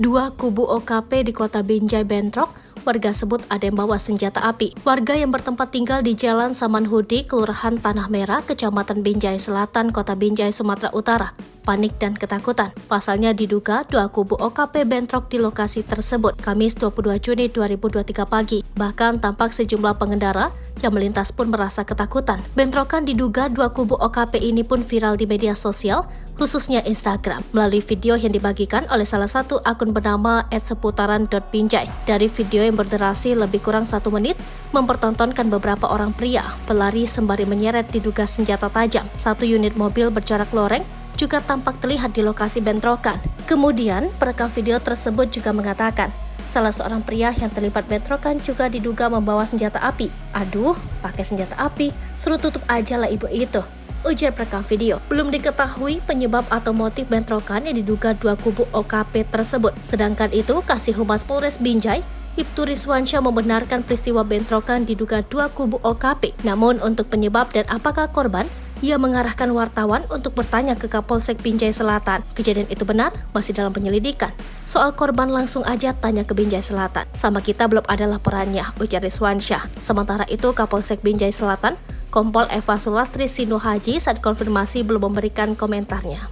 Dua kubu OKP di kota Binjai bentrok, warga sebut ada yang bawa senjata api. Warga yang bertempat tinggal di Jalan Samanhudi, Kelurahan Tanah Merah, Kecamatan Binjai Selatan, Kota Binjai, Sumatera Utara, panik dan ketakutan. Pasalnya diduga dua kubu OKP bentrok di lokasi tersebut Kamis 22 Juni 2023 pagi. Bahkan tampak sejumlah pengendara yang melintas pun merasa ketakutan. Bentrokan diduga dua kubu OKP ini pun viral di media sosial, khususnya Instagram, melalui video yang dibagikan oleh salah satu akun bernama @seputaran.binjai. Dari video yang berdurasi lebih kurang 1 menit, mempertontonkan beberapa orang pria pelari sembari menyeret diduga senjata tajam. Satu unit mobil bercorak loreng juga tampak terlihat di lokasi bentrokan. Kemudian, perekam video tersebut juga mengatakan, salah seorang pria yang terlibat bentrokan juga diduga membawa senjata api. Aduh, pakai senjata api, suruh tutup aja lah ibu itu, ujar perekam video. Belum diketahui penyebab atau motif bentrokan yang diduga dua kubu OKP tersebut. Sedangkan itu, Kasih Humas Polres Binjai, Ibtu Rizwansyah, membenarkan peristiwa bentrokan diduga dua kubu OKP. Namun untuk penyebab dan apakah korban, ia mengarahkan wartawan untuk bertanya ke Kapolsek Binjai Selatan. Kejadian itu benar, masih dalam penyelidikan. Soal korban langsung aja tanya ke Binjai Selatan. Sama kita belum ada laporannya, ujar Rizwansyah. Sementara itu Kapolsek Binjai Selatan, Kompol Eva Sulastri Sinuhaji, saat konfirmasi belum memberikan komentarnya.